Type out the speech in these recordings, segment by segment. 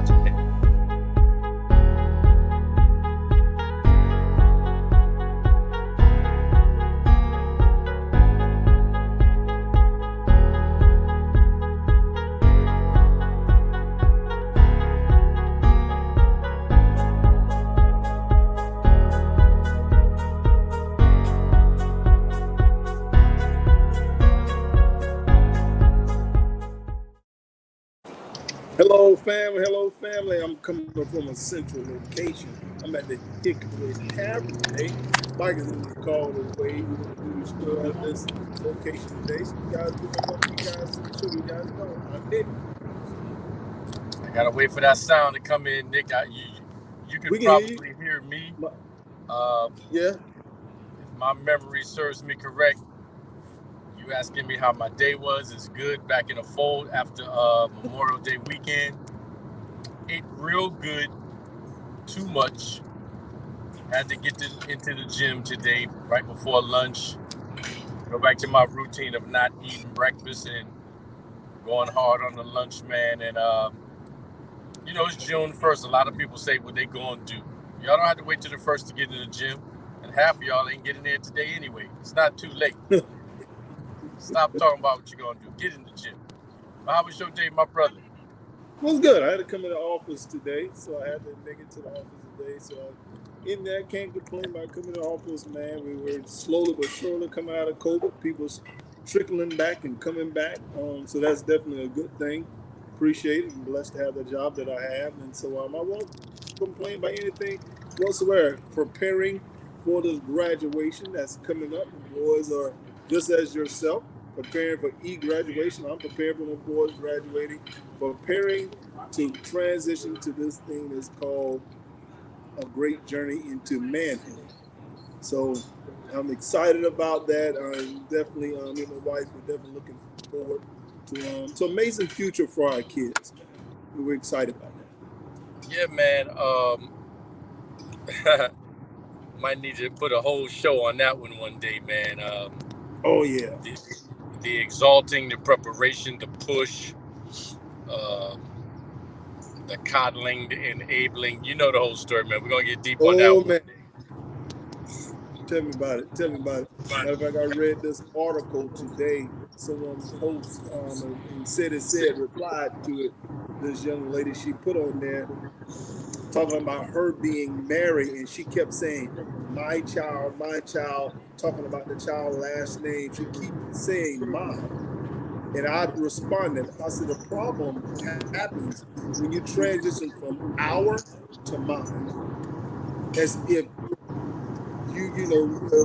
out to Nick. Hello, family. I'm coming from a central location. I'm at the Hickory Tavern today. Mike is in the call this way. We're going to do the show at this location today. So you guys, we're going to welcome you guys to the show. You guys know I'm Nick. I gotta wait for that sound to come in, Nick. You can probably hear me. Yeah. If my memory serves me correct, you asking me how my day was is good. Back in the fold after Memorial Day weekend. Ate real good. Too much. Had to get into the gym today right before lunch. Go back to my routine of not eating breakfast and going hard on the lunch, man. And it's June 1st. A lot of people say what they going to do. Y'all don't have to wait till the 1st to get in the gym. And half of y'all ain't getting there today anyway. It's not too late. Stop talking about what you're going to do. Get in the gym. How was your day, my brother? It was good. I had to come to the office today, so I had to make it to the office today. So in there, can't complain about coming to the office, man. We were slowly but surely coming out of COVID. People's trickling back and coming back. So that's definitely a good thing. Appreciate it. I'm blessed to have the job that I have. And so I won't complain about anything whatsoever. Preparing for this graduation that's coming up. The boys are just as yourself, preparing for e-graduation. I'm preparing for my boys graduating, preparing to transition to this thing that's called a great journey into manhood. So I'm excited about that. I'm definitely, me and my wife, we're definitely looking forward to amazing future for our kids. We're excited about that. Yeah, man. Might need to put a whole show on that one day, man. Oh yeah. The exalting, the preparation, the push, the coddling, the enabling. You know the whole story, man. We're gonna get deep on that one. Man. Tell me about it. Matter of fact, I read this article today. Someone posted and replied to it. This young lady, she put on there talking about her being married, and she kept saying, my child, talking about the child last name. She keeps saying mine. And I responded, I said, the problem happens when you transition from our to mine. As if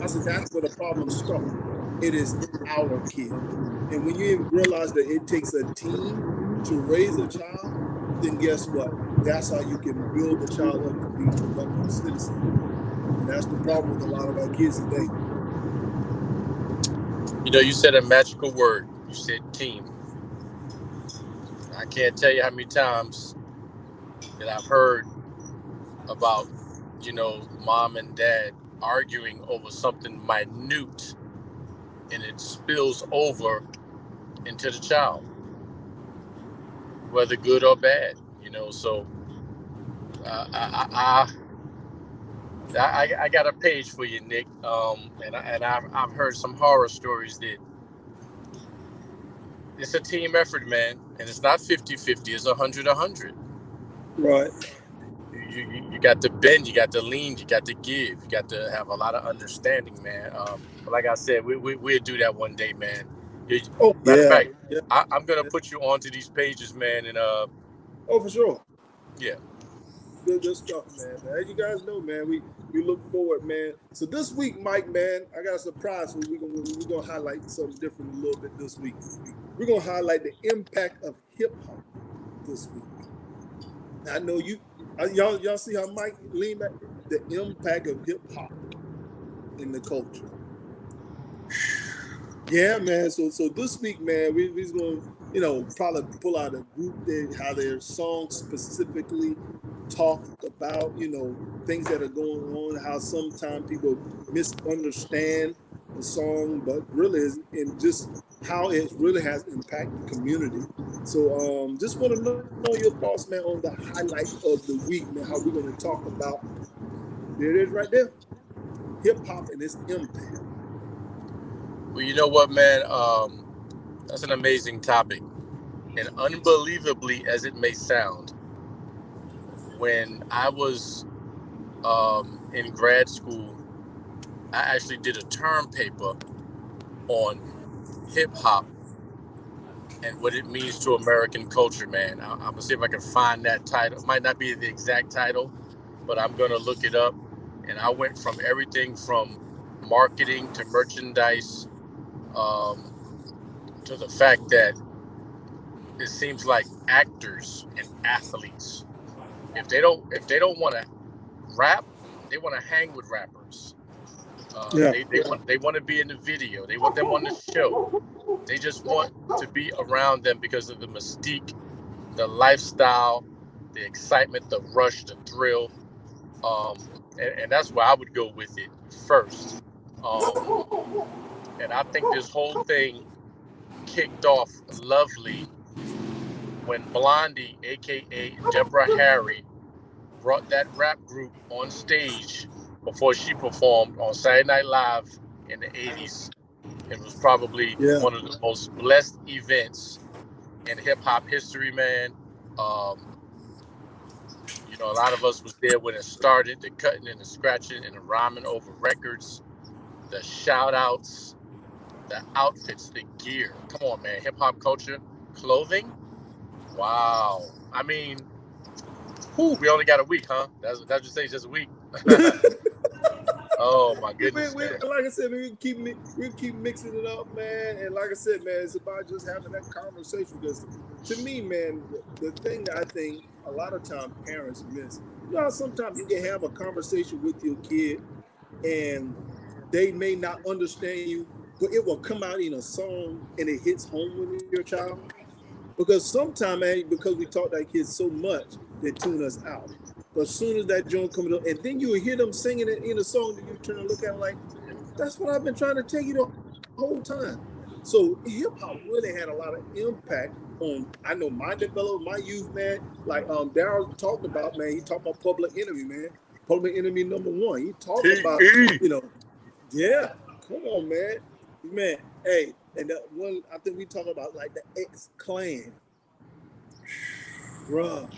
I said, that's where the problem starts. It is our kid. And when you realize that it takes a team to raise a child, then guess what? That's how you can build the child up to be a productive citizen. And that's the problem with a lot of our kids today. You said a magical word. You said team. I can't tell you how many times that I've heard about, mom and dad arguing over something minute, and it spills over into the child, whether good or bad. So I got a page for you, Nick. And I've heard some horror stories that it's a team effort, man, and it's not 50-50. It's 100-100. Right. You got to bend, you got to lean, you got to give, you got to have a lot of understanding, man. But like I said, we'll do that one day, man. Matter of fact, I'm gonna put you onto these pages, man, and for sure. Yeah. Good stuff, man. As you guys know, man, we look forward, man. So this week, Mike, man, I got a surprise for you. We're gonna highlight something different a little bit this week. We're gonna highlight the impact of hip hop this week. I know y'all see how Mike leaned back? The impact of hip hop in the culture. Yeah, man. So this week, man, we're gonna, probably pull out a group how their songs specifically talk about, things that are going on, how sometimes people misunderstand the song, but really and just how it really has impacted the community. So just want to know your thoughts, man, on the highlight of the week, man. How we're going to talk about, there it is right there, hip hop and its impact. Well, you know what, man? That's an amazing topic. And unbelievably as it may sound, when I was in grad school, I actually did a term paper on hip hop and what it means to American culture, man. I'm gonna see if I can find that title. It might not be the exact title, but I'm gonna look it up. And I went from everything from marketing to merchandise, um, to the fact that it seems like actors and athletes, if they don't want to rap, they want to hang with rappers. Yeah. They want to be in the video. They want them on the show. They just want to be around them because of the mystique, the lifestyle, the excitement, the rush, the thrill. Um, and that's where I would go with it first. Um, and I think this whole thing kicked off lovely when Blondie, aka Deborah Harry, brought that rap group on stage before she performed on Saturday Night Live in the 80s. It was probably Yeah. one of the most blessed events in hip hop history, man. Um, a lot of us was there when it started, the cutting and the scratching and the rhyming over records, the shout outs, the outfits, the gear. Come on, man. Hip hop culture, clothing. Wow. I mean, we only got a week, huh? That's just say just a week. Oh my goodness, man. Like I said, we keep mixing it up, man. And like I said, man, it's about just having that conversation. Because to me, man, the thing that I think a lot of times parents miss, sometimes you can have a conversation with your kid and they may not understand you, but it will come out in a song and it hits home with your child. Because sometimes, man, because we talk to our kids so much, they tune us out. But as soon as that joint comes up, and then you will hear them singing it in a song, that you turn and look at them like, that's what I've been trying to tell you the whole time. So hip hop really had a lot of impact on, I know, my development, my youth, man. Like Daryl talked about, man, he talked about Public Enemy, man. Public Enemy #1. He talked about, P.E. yeah, come on, man. Man, hey, and that one, I think we talking about like the X Clan, bruh.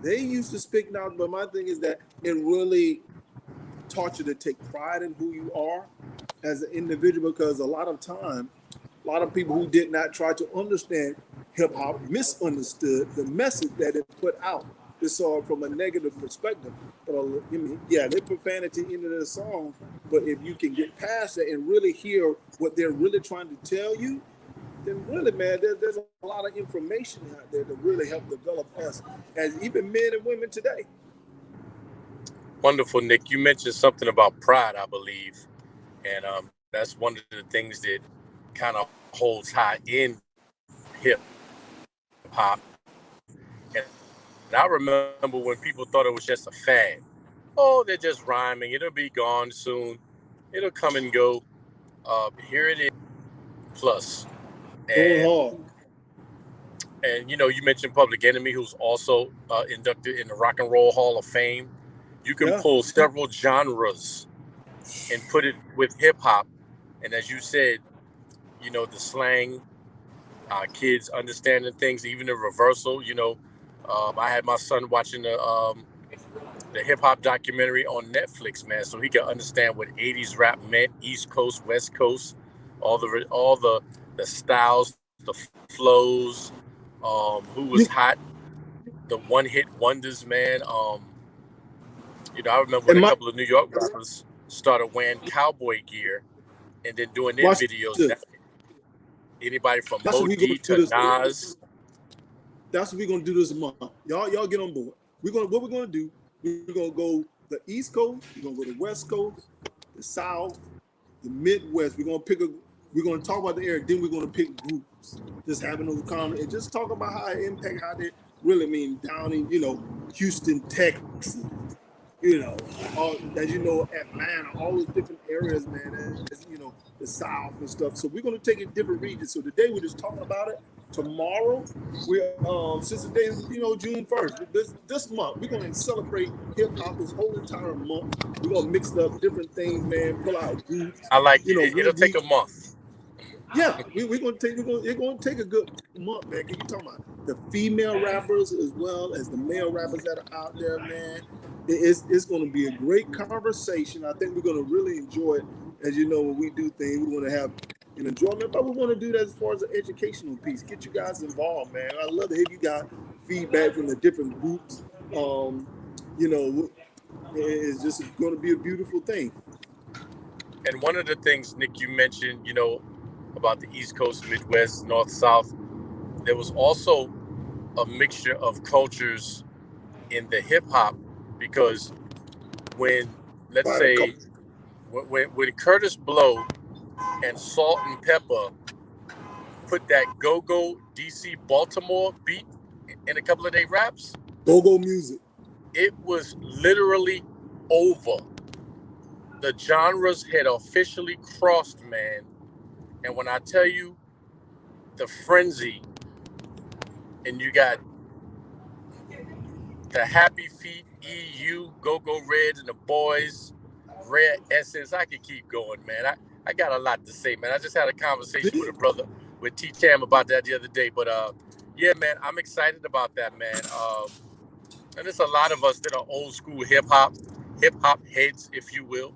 They used to speak now, but my thing is that it really taught you to take pride in who you are as an individual. Because a lot of time, a lot of people who did not try to understand hip hop misunderstood the message that it put out. They saw it from a negative perspective. But yeah, they profanity into their songs. But if you can get past that and really hear what they're really trying to tell you, then really, man, there's a lot of information out there to really help develop us as even men and women today. Wonderful, Nick. You mentioned something about pride, I believe, and that's one of the things that kind of holds high in hip hop. And I remember when people thought it was just a fad. Oh, they're just rhyming. It'll be gone soon. It'll come and go. Here it is, plus, Going and hard. you mentioned Public Enemy, who's also inducted in the Rock and Roll Hall of Fame. You can Yeah. pull several genres and put it with hip hop, and as you said, the slang, kids understanding things, even the reversal. I had my son watching the hip hop documentary on Netflix, man, so he could understand what '80s rap meant, East Coast, West Coast, all the styles, the flows, who was You, hot, the one hit wonders, man. I remember when and a my couple of New York rappers started wearing cowboy gear and then doing their watch videos. this. Anybody from That's what Mo we gonna D do to this. Nas. That's what we're gonna do this month. Y'all get on board. We're gonna do. We're gonna go the East Coast. We're gonna go the West Coast, the South, the Midwest. We're gonna talk about the area. Then we're gonna pick groups. Just having those comments and just talk about how it impact, how they really mean down in Houston, Texas. All, as Atlanta, all those different areas, man. As the South and stuff. So we're going to take it different regions. So today we're just talking about it. Tomorrow, we since the day is June 1st, this month we're going to celebrate hip hop this whole entire month. We're going to mix up different things, man. Pull out groups, I like it. when It'll take we a month. yeah, we're gonna take it's gonna take a good month, man. Cause you talking about the female rappers as well as the male rappers that are out there, man. It's gonna be a great conversation. I think we're gonna really enjoy it. As you know, when we do things, we want to have an enjoyment, but we want to do that as far as the educational piece. Get you guys involved, man. I love to hear you got feedback from the different groups. You know, it's just going to be a beautiful thing. And one of the things, Nick, you mentioned, about the East Coast, Midwest, North, South, there was also a mixture of cultures in the hip hop, because when, let's say, when Curtis Blow and Salt and Pepper put that Go-Go DC Baltimore beat in a couple of their raps, Go-Go music, it was literally over. The genres had officially crossed, man. And when I tell you the frenzy, and you got the Happy Feet, EU, Go-Go Reds, and the boys, Rare Essence, I could keep going, man. I got a lot to say, man. I just had a conversation with a brother, with T. Cham, about that the other day. But, yeah, man, I'm excited about that, man. And there's a lot of us that are old school hip-hop heads, if you will.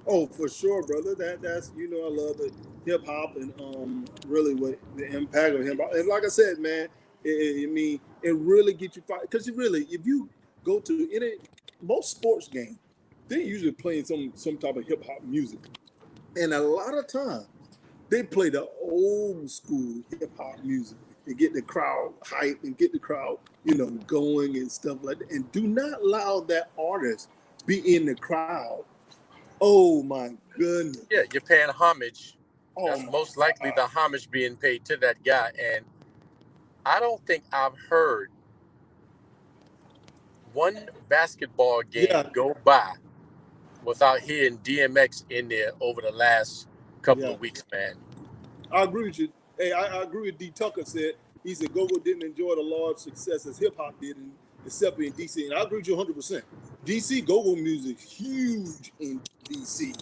Oh, for sure, brother. That's I love the hip hop and really what the impact of hip hop. And like I said, man, it really gets you fired because really, if you go to any most sports games, they're usually playing some type of hip hop music, and a lot of times they play the old school hip hop music and get the crowd hyped and get the crowd going and stuff like that. And do not allow that artist be in the crowd. Oh my goodness. Yeah, you're paying homage. Oh, that's most likely the homage being paid to that guy. And I don't think I've heard one basketball game go by without hearing DMX in there over the last couple of weeks, man. I agree with you. Hey, I agree with D. Tucker said. He said Go-Go didn't enjoy the large success as hip-hop did, except in D.C. And I agree with you 100%. D.C. Go-Go music huge in D.C.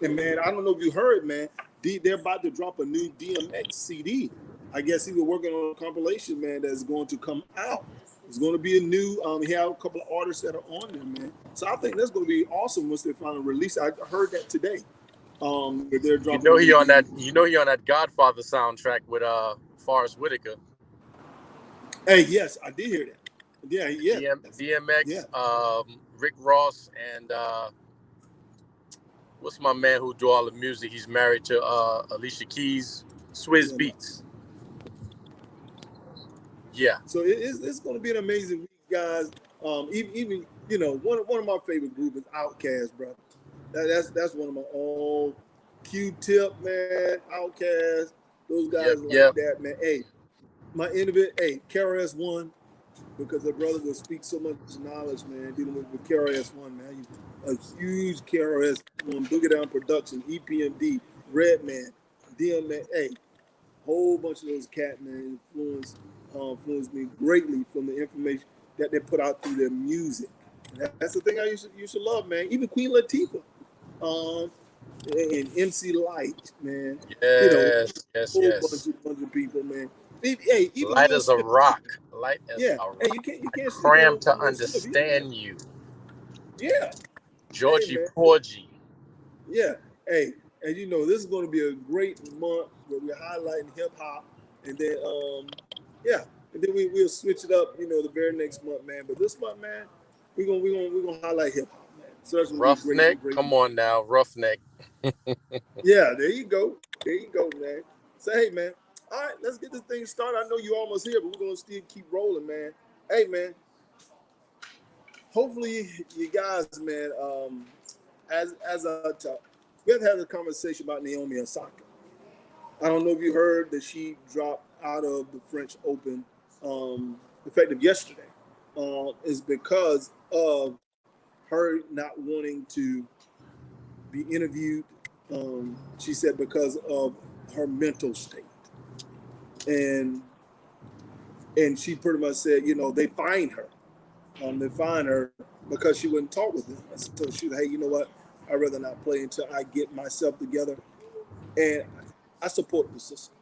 And, man, I don't know if you heard, man, they're about to drop a new DMX CD. I guess he was working on a compilation, man, that's going to come out. It's going to be a new, he had a couple of artists that are on there, man. So I think that's going to be awesome once they finally release it. I heard that today. They're dropping he on that Godfather soundtrack with Forrest Whitaker. Hey, yes, I did hear that. Yeah. DMX, Rick Ross, and what's my man who do all the music? He's married to Alicia Keys, Swizz Beats. Yeah. So it's going to be an amazing week, guys. Even one of my favorite groups is Outkast, bro. That's one of my old Q-Tip, man. Outkast, those guys that, man. Hey, my innovative, KRS-One, because the brother will speak so much knowledge, man, dealing with KRS-One, man. A huge KRS-One, Boogie Down Production, EPMD, Redman, DMX, whole bunch of those cat, man, influenced me greatly from the information that they put out through their music. That's the thing I used to love, man. Even Queen Latifah, and MC Light, man. Yes. Bunch of people, man. Even Light as a rock. Light as a rock. You can't cram to understand you. Yeah. Georgie Porgy. Yeah. Hey, and this is going to be a great month where we're highlighting hip hop, and then and then we'll switch it up, the very next month, man. But this month, man, we're gonna highlight hip hop, man. So that's Roughneck. Come on now, Roughneck. Yeah, there you go, man. So hey, man. All right, let's get this thing started. I know you're almost here, but we're gonna still keep rolling, man. Hey, man. Hopefully, you guys, man. As I talk, we have had a conversation about Naomi Osaka. I don't know if you heard that she dropped out of the French Open, effective yesterday. Is because of her not wanting to be interviewed She said because of her mental state, and she pretty much said, they fined her. They fined her because she wouldn't talk with them. So she said, hey, you know what? I'd rather not play until I get myself together. And I support the system.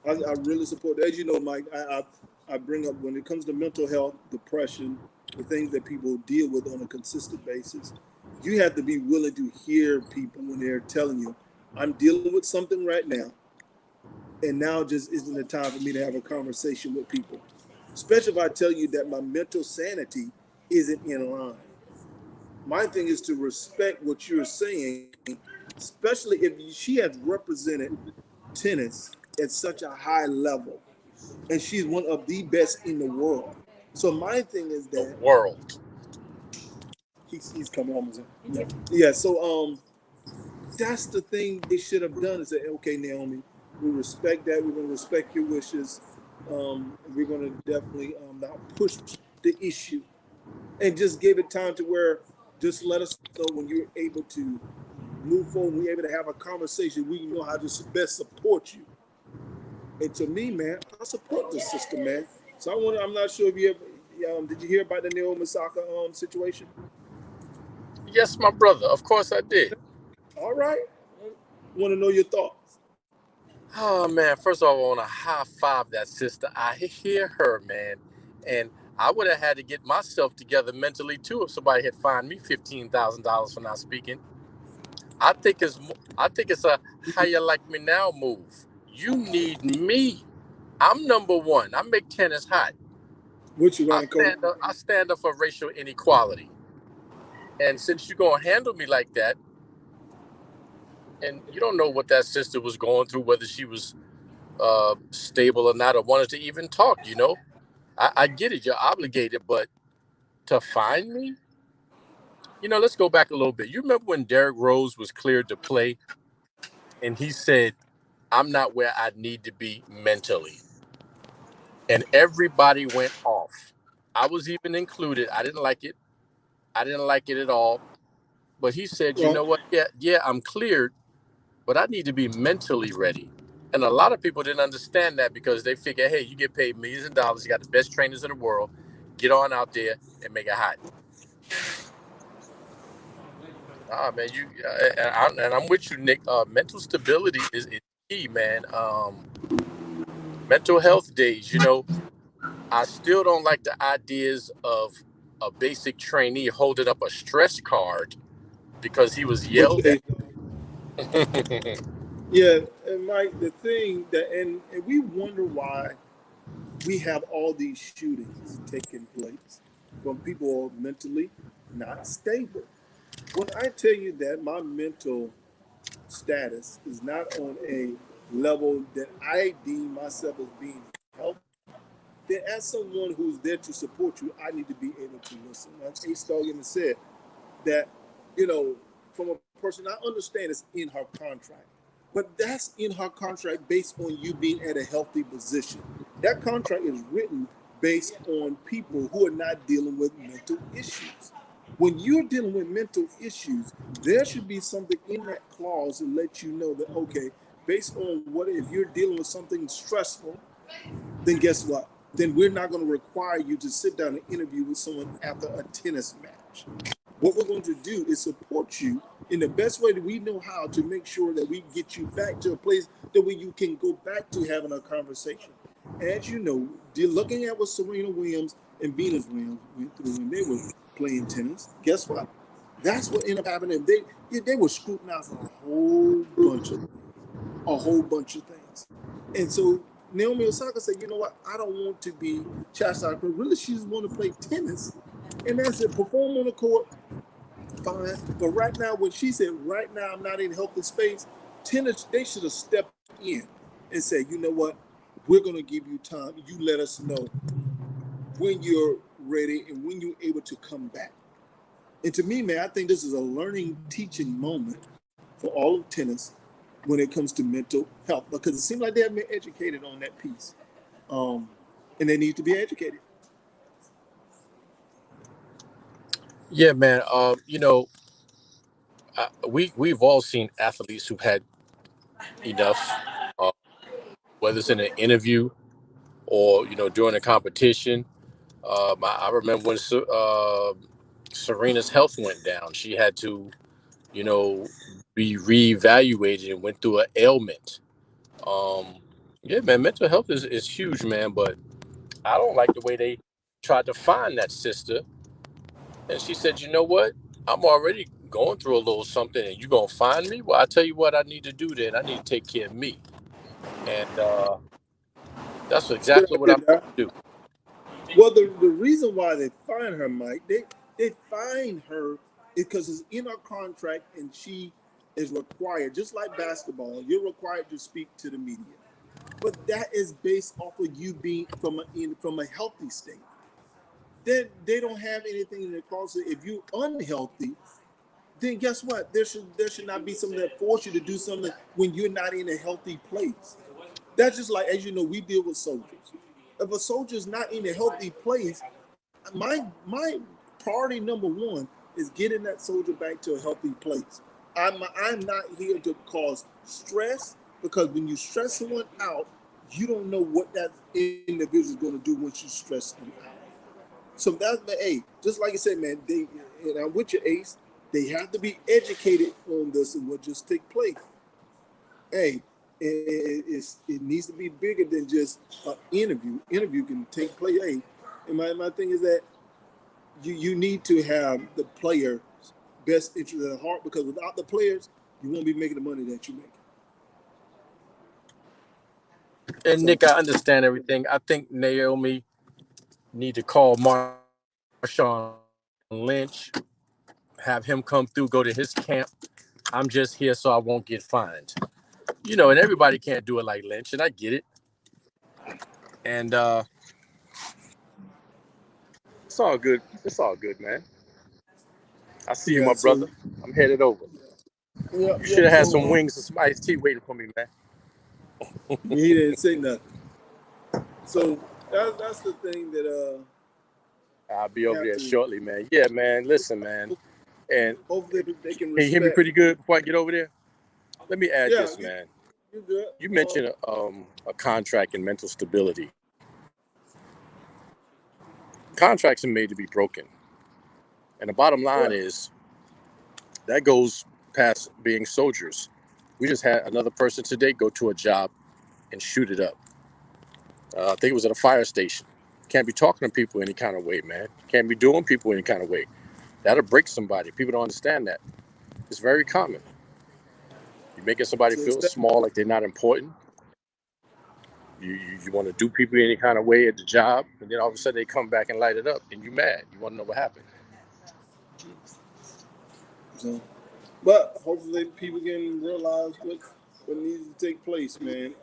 I really support it. As you know, Mike, I bring up when it comes to mental health, depression, the things that people deal with on a consistent basis. You have to be willing to hear people when they're telling you, I'm dealing with something right now, and now just isn't the time for me to have a conversation with people. Especially if I tell you that my mental sanity isn't in line. My thing is to respect what you're saying, especially if she has represented tennis at such a high level, and she's one of the best in the world. So my thing is The that world. he's coming home. Yeah. Yeah. So that's the thing they should have done is say, okay, Naomi, we respect that. We're going to respect your wishes. We're going to definitely not push the issue, and just give it time to where just let us know when you're able to move forward. We're able to have a conversation. We know how to best support you. And to me, man, I support the system, man. So I'm not sure if you ever, did you hear about the Naomi Osaka situation? Yes, my brother. Of course I did. All right. Want to know your thoughts. Oh man, first of all, I want to high five that sister. I hear her, man, and I would have had to get myself together mentally too if somebody had fined me $15,000 for not speaking. I think it's a how you like me now move. You need me. I'm number one. I make tennis hot. What you running, Coach? I stand up for racial inequality. And since you're gonna handle me like that, and you don't know what that sister was going through, whether she was stable or not, or wanted to even talk, I get it. You're obligated, but to find me, let's go back a little bit. You remember when Derrick Rose was cleared to play, and he said, "I'm not where I need to be mentally," and everybody went off. I was even included. I didn't like it. I didn't like it at all. But he said, "You Well, know what? Yeah, I'm cleared, but I need to be mentally ready." And a lot of people didn't understand that because they figure, hey, you get paid millions of dollars, you got the best trainers in the world, get on out there and make it hot. Ah, man, and I'm with you, Nick. Mental stability is key, man. Mental health days. I still don't like the ideas of a basic trainee holding up a stress card because he was what yelled you, at. yeah, and Mike, the thing that, and we wonder why we have all these shootings taking place from people who are mentally not stable. When I tell you that my mental status is not on a level that I deem myself as being healthy, then as someone who's there to support you, I need to be able to listen. Like A. Stogan has said, that, from a person, I understand it's in her contract, but that's in her contract based on you being at a healthy position. That contract is written based on people who are not dealing with mental issues. When you're dealing with mental issues, there should be something in that clause to let you know that, okay, based on what, if you're dealing with something stressful, then guess what? Then we're not going to require you to sit down and interview with someone after a tennis match. What we're going to do is support you in the best way that we know how to make sure that we get you back to a place that where you can go back to having a conversation. As you know, looking at what Serena Williams and Venus Williams went through when they were playing tennis, guess what? That's what ended up happening. They were scrutinized for a whole bunch of things. And so Naomi Osaka said, you know what? I don't want to be chastised, but really she just want to play tennis. And that's it. Perform on the court, fine. But right now, when she said, right now I'm not in healthy space, tennis, they should have stepped in and said, you know what? We're going to give you time. You let us know when you're ready and when you're able to come back. And to me, man, I think this is a learning, teaching moment for all of tennis when it comes to mental health because it seems like they haven't been educated on that piece, um, and they need to be educated. Yeah, man. we've all seen athletes who've had enough, uh, whether it's in an interview or during a competition. I remember when Serena's health went down. She had to you know be reevaluated and went through an ailment. Um, yeah, man, mental health is huge, man. But I don't like the way they tried to find that sister. And she said, you know what? I'm already going through a little something, and you gonna find me? Well, I tell you what I need to do then. I need to take care of me. And that's Good exactly what idea, I'm Doc. going to do. Well, the reason why they find her, Mike, they find her because it's in her contract, and she is required, just like basketball, you're required to speak to the media. But that is based off of you being from a healthy state. They don't have anything in the closet. If you're unhealthy, then guess what? There should not be something that force you to do something when you're not in a healthy place. That's just like, as you know, we deal with soldiers. If a soldier's not in a healthy place, my priority number one is getting that soldier back to a healthy place. I'm not here to cause stress, because when you stress someone out, you don't know what that individual is going to do once you stress them out. So that's the A. Just like I said, man, and I'm with your Ace. They have to be educated on this and what just take place. Hey, it needs to be bigger than just an interview. Interview can take place. Hey, and my thing is that you need to have the player's best interest at heart, because without the players, you won't be making the money that you make. And So Nick, I understand everything. I think Naomi need to call Marshawn Lynch, have him come through, go to his camp. I'm just here so I won't get fined. And everybody can't do it like Lynch, and I get it. And it's all good. It's all good, man. I see you, my yeah, brother. so I'm headed over. yep, You should yep. have had So some wings and some iced tea waiting for me, man. he didn't say nothing. So that's the thing that I'll be over have there to. shortly, man. Yeah, man. Listen, man. And Hopefully they can can you hear me respect. pretty good before I get over there? Let me add Yeah, this, man. you good. You mentioned a contract and mental stability. Contracts are made to be broken. And the bottom line Right. is that goes past being soldiers. We just had another person today go to a job and shoot it up. I think it was at a fire station. Can't be talking to people any kind of way, man. Can't be doing people any kind of way. That'll break somebody. People don't understand that. It's very common. You're making somebody So feel small, like they're not important. You want to do people any kind of way at the job, and then all of a sudden they come back and light it up, and you mad. You want to know what happened. so, but hopefully people can realize what needs to take place, man.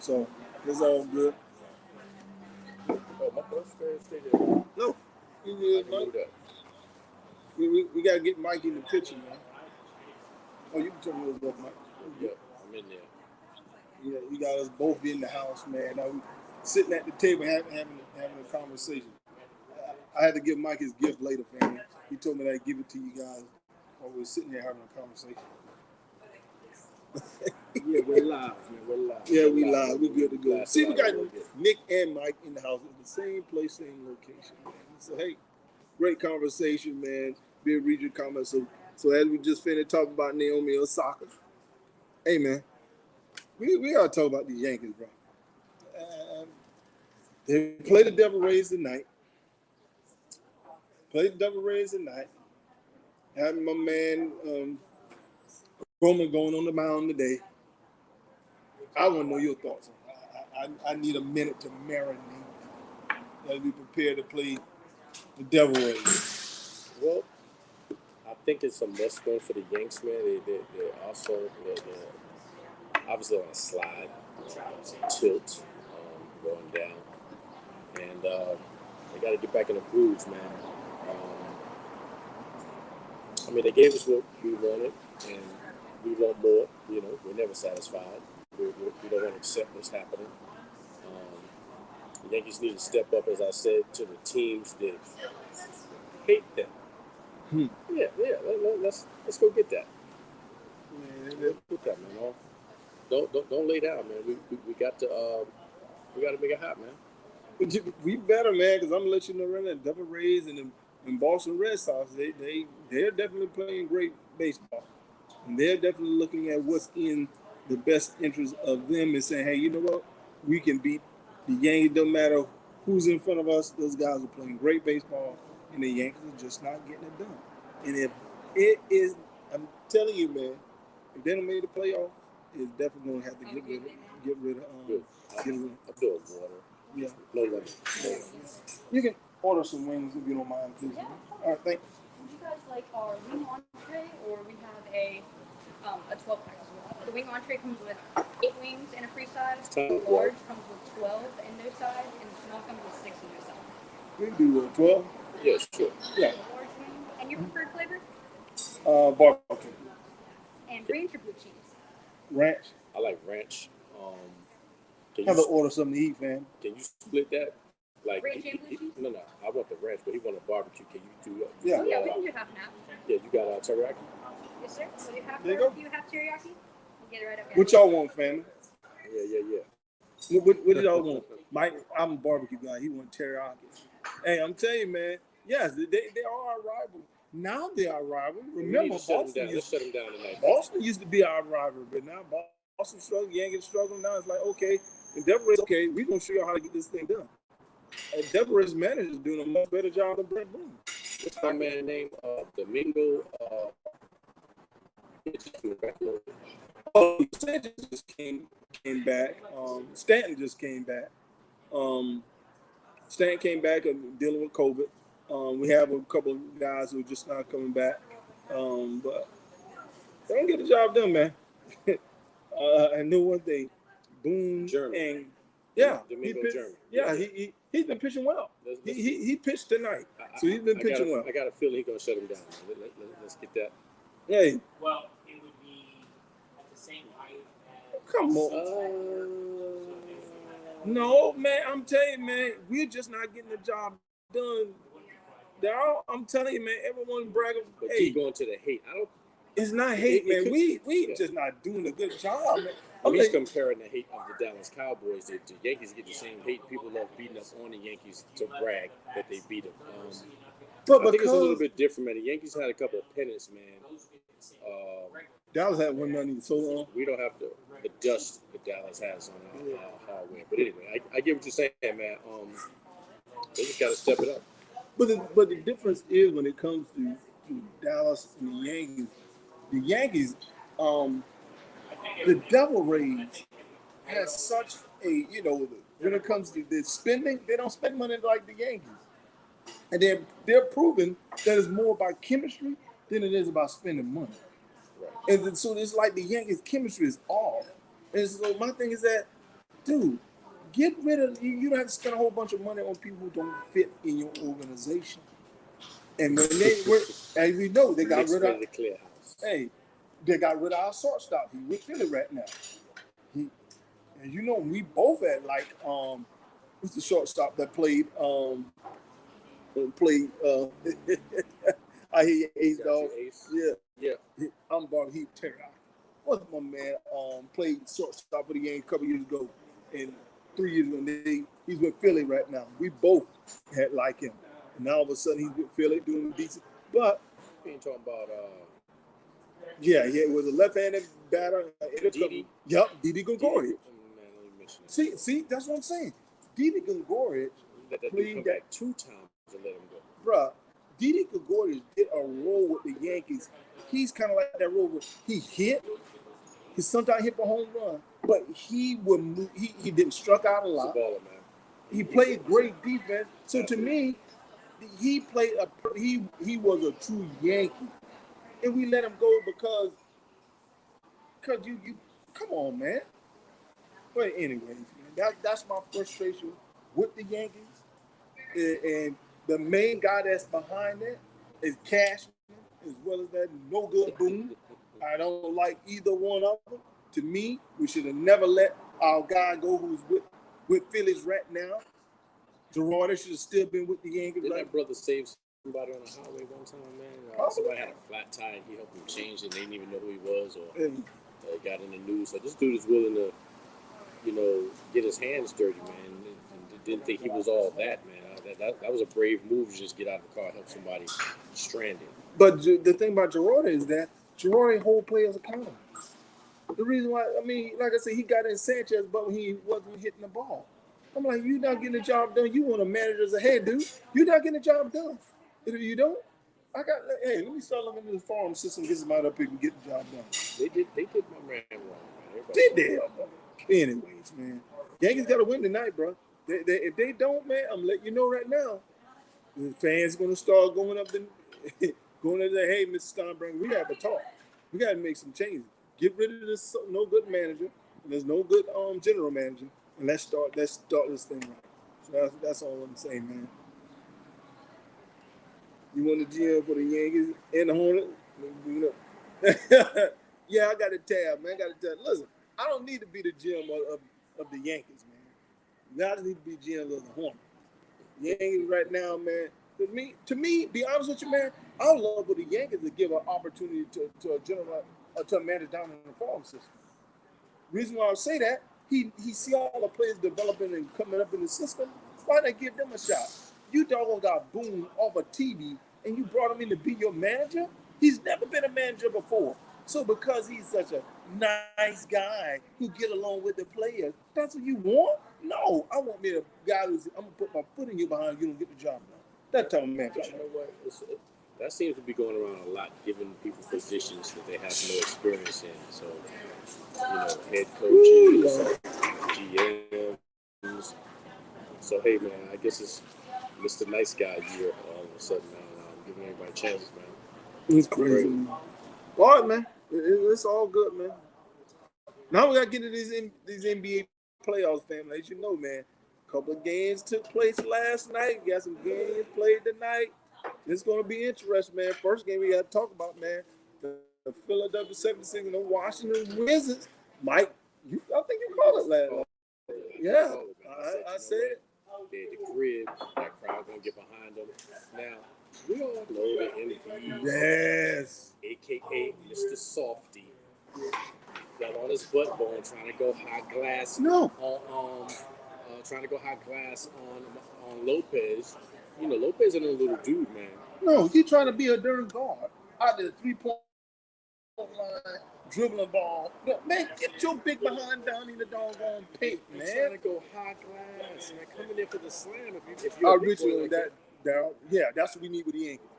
So it's all good. Oh, my bus fare stay there. No, you I good, can Mike? move that. We gotta get Mike in the picture, man. Oh, you can turn yours off, Mike. Yeah, I'm in there. Yeah, you got us both in the house, man. Now we sitting at the table having a conversation. I had to give Mike his gift later, family. He told me that I'd give it to you guys while we were sitting there having a conversation. Yeah, we're live, man. We're live. Yeah, we live. We good to go. See, we got We're good. Nick and Mike in the house in the same place, same location, man. So hey, great conversation, man. Be read your comments. So as we just finished talking about Naomi Osaka, hey man, we gotta talk about the Yankees, bro. Um, they play the Devil Rays tonight. Play the Devil Rays tonight. Having my man Roman going on the mound today. I want to know your thoughts. I need a minute to marinate as we prepare to play the Devil Rays. Well, I think it's a must win for the Yanks, man. They're also they're obviously on a slide, tilt, going down, and they got to get back in the grooves, man. I mean, they gave us what we wanted, and we want more. We're never satisfied. We don't want to accept what's happening. The Yankees need to step up, as I said, to the teams that hate them. Yeah. Let's go get that. Man, Let's put that, man. Don't lay down, man. We got to make it hot, man. we better, man, because I'm gonna let you know right now, Devil Rays and Boston Red Sox, they're definitely playing great baseball, and they're definitely looking at what's in the best interest of them and saying, hey, you know what, we can beat the Yankees. Don't matter who's in front of us; those guys are playing great baseball, and the Yankees are just not getting it done. And if it is, I'm telling you, man, if they don't make the playoff, it's definitely going to have to get rid of. Good. I'm doing water. Yeah. No lemon. You can order some wings if you don't mind, please. Yeah, All right, thanks. would you guys like our wing entree, or we have a 12 pack as well? The wing entree comes with 8 wings in a free size. The large comes with 12 in their side, and the small comes with 6 in their side. We can do 12. Yeah, sure. Yeah. The large wing. And your preferred flavor? Barbecue. And ranch or blue cheese? Ranch. I like ranch. Have to order something to eat, fam. Can you split that? Like ranch and blue cheese? No. I want the ranch, but he want a barbecue. Can you do? Yeah. Oh, yeah, we can do half and half. Yeah, you got teriyaki. Yes, sir. So you have There you barbecue, half teriyaki. We'll get it right up there. What y'all want, family? Yeah. What did y'all want? Mike, I'm a barbecue guy. He want teriyaki. Hey, I'm telling you, man. Yes, they are our rival. Now they are rival. Remember, Boston Let's shut them down tonight. Boston used to be our rival, but now Boston struggle, Yankees struggle. Now it's like, okay, and Devil Rays, okay, we're gonna show you how to get this thing done. And Devil Rays manager is doing a much better job than Brett Boone. What's my man name? Domingo. Stanton just came back. Stanton just came back. Stanton came back and dealing with COVID. We have a couple of guys who are just not coming back. But they don't get the job done, man. I know one thing. Boone German. And Domingo German. Yeah, he's been pitching well. He pitched tonight, so he's been pitching well. I got a feeling he's gonna shut him down. Let's get that. Hey. Well, it would be at the same height as. Come on. No, man, I'm telling you, man, we're just not getting the job done. I'm telling you, man, everyone bragging. But hey, keep going to the hate. It's not hate, man. We just not doing a good job, man. He's comparing the hate of the Dallas Cowboys. The Yankees get the same hate. People love beating up on the Yankees to brag that they beat them. But I think it's a little bit different, man. The Yankees had a couple of pennants, man. Dallas had 1-0 so long. We don't have to adjust what Dallas has on our hardware. But anyway, I get what you're saying, man. They just got to step it up. But the difference is when it comes to Dallas and the Yankees, the Devil Rays has such a, when it comes to the spending, they don't spend money like the Yankees. And they're proving that it's more about chemistry than it is about spending money. Right. And so it's like the Yankees' chemistry is off. And so my thing is that, dude, get rid of, you don't have to spend a whole bunch of money on people who don't fit in your organization. And when they were, as we know, they got rid of the clear house. Hey, they got rid of our shortstop. He with Philly right now. And we both had what's the shortstop that played I hear you, Ace Dog. Yeah. I'm about Heat Terry. What's my man played shortstop for the Yankees a couple years ago, and 3 years ago he's with Philly right now. We both had like him. And now all of a sudden he's with Philly doing decent. But you ain't talking about it was a left-handed batter. Didi? Yep, Didi Gregorius. See, that's what I'm saying. Didi Gregorius played that 2 times to let him go. Bruh, Didi Gregorius did a role with the Yankees. He's kind of like that role where he hit. He sometimes hit for home run, but he would move, he didn't struck out a lot. He's a baller, man. He played great defense. So to me, he was a true Yankee. And we let him go because you come on, man. But anyways, man, that's my frustration with the Yankees. And the main guy that's behind that is Cashman, as well as that no good Boone. I don't like either one of them. To me, we should have never let our guy go who's with Phillies right now. Gerardo should have still been with the Yankees. Didn't that brother save somebody on the highway one time, man. Somebody had a flat tire and he helped him change it. And they didn't even know who he was, or got in the news. So this dude is willing to, get his hands dirty, man. And didn't think he was all that, man. That was a brave move to just get out of the car and help somebody stranded. But the thing about Girardi is that Girardi hold players accountable. The reason why, like I said, he got in Sanchez, but he wasn't hitting the ball. I'm like, you not getting the job done. You want a manager as a head, dude. You're not getting the job done. If you don't, let me start looking at the farm system, get somebody up here and get the job done. They did my man wrong, man. They did. Anyways, man. Yankees got to win tonight, bro. If they don't, man, I'm letting you know right now. The fans going to start going up and going to the, hey, Mr. Steinbrenner, we got to talk. We got to make some changes. Get rid of this no good manager. There's no good general manager. And let's start this thing right. So that's all I'm saying, man. You want the GM for the Yankees and the Hornets? Yeah, I got a tab, man. Listen, I don't need to be the GM of the Yankees, man. I just need to be GM of the Hornets. Yankees right now, man. To me, be honest with you, man, I would love for the Yankees to give an opportunity to a general to a manager down in the farm system. Reason why I say that, he see all the players developing and coming up in the system. Why not give them a shot? You doggone got boomed off of TV and you brought him in to be your manager? He's never been a manager before. So because he's such a nice guy who get along with the players, that's what you want? No, I want me a guy who's, I'm going to put my foot in you behind you and get the job done. That type of manager. You know what? That seems to be going around a lot, giving people positions that they have no experience in. So, head coaches, GMs. So, hey, man, I guess it's Mr. Nice Guy year all of a sudden, man. Giving everybody chances, man. It's crazy, man. All right, man. It's all good, man. Now we got to get into these NBA playoffs, family. As you know, man, a couple of games took place last night. Got some games played tonight. It's going to be interesting, man. First game we got to talk about, man, the Philadelphia 76ers and the Washington Wizards. Mike, I think you called it last night. Yeah, I said it. They're the crib. That crowd going to get behind them. Now, we all know that MVP, yes, a.k.a. Mr. Softy, fell on his butt bone trying to go high glass on Lopez. Lopez ain't a little dude, man. No, he trying to be a darn guard. Out there, 3-point line, dribbling ball. Man, get your big behind down in the doggone paint, man. He's trying to go high glass, man. Coming in for the slam. If you're originally that, yeah, that's what we need with the Yankees.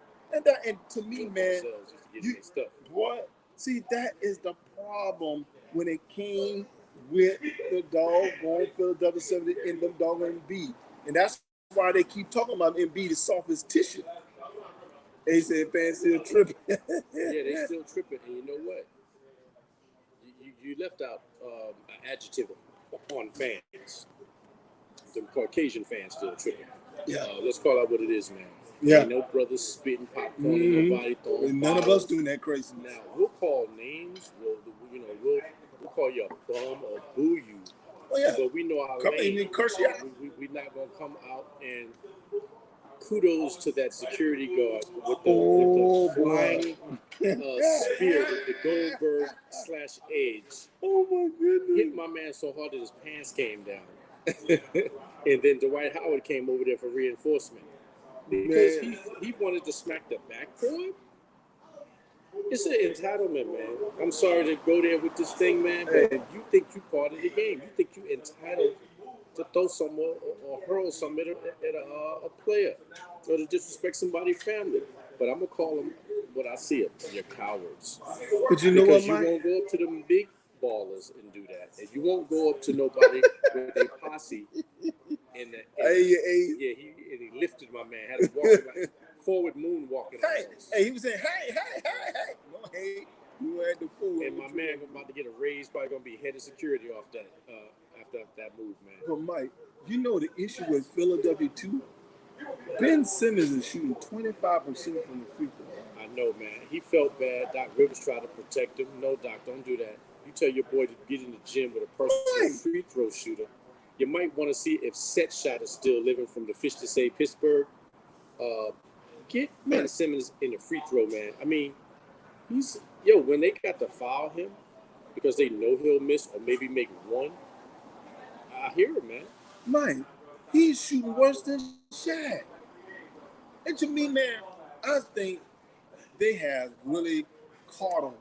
And to me, man, see, that is the problem when it came with the doggone Philadelphia 70 and them doggone Embiid. And that's why they keep talking about Embiid is soft as tissue. They said fans still tripping. Yeah, they still tripping. And you know what? You left out an adjective on fans. The Caucasian fans still tripping. Yeah. Let's call out what it is, man. Yeah. Ain't no brothers spitting popcorn, nobody throwing. None of us doing that crazy. Now we'll call names. We'll call you a bum or boo you. Oh yeah. But we know our lane. Curse you out. We're not gonna come out and kudos to that security guard with the flying spear with the Goldberg/Edge. Oh my goodness! Hit my man so hard that his pants came down. And then Dwight Howard came over there for reinforcement. Because he wanted to smack the backboard. It's an entitlement, man. I'm sorry to go there with this thing, man, but you think you part of the game. You think you entitled to throw somewhere or hurl something at a player or to disrespect somebody's family. But I'm going to call them what I see them. You're cowards. But you know because what, you won't go up to them big ballers and do that. And you won't go up to nobody with a posse. He lifted my man. Had him walking like forward moon walking. Hey, he was saying, hey. No, hey, you had the fool. And my man was about to get a raise. Probably going to be head of security off that after that move, man. But Mike, you know the issue with Philadelphia too? Ben Simmons is shooting 25% from the free throw. I know, man. He felt bad. Doc Rivers tried to protect him. No, Doc, don't do that. You tell your boy to get in the gym with a personal free throw shooter. You might want to see if Set Shot is still living from the Fish to Say Pittsburgh Get Ben Simmons in the free throw, man. I mean, when they got to foul him because they know he'll miss or maybe make one. I hear it, man. Mike, he's shooting worse than Shaq. And to me, man, I think they have really coddled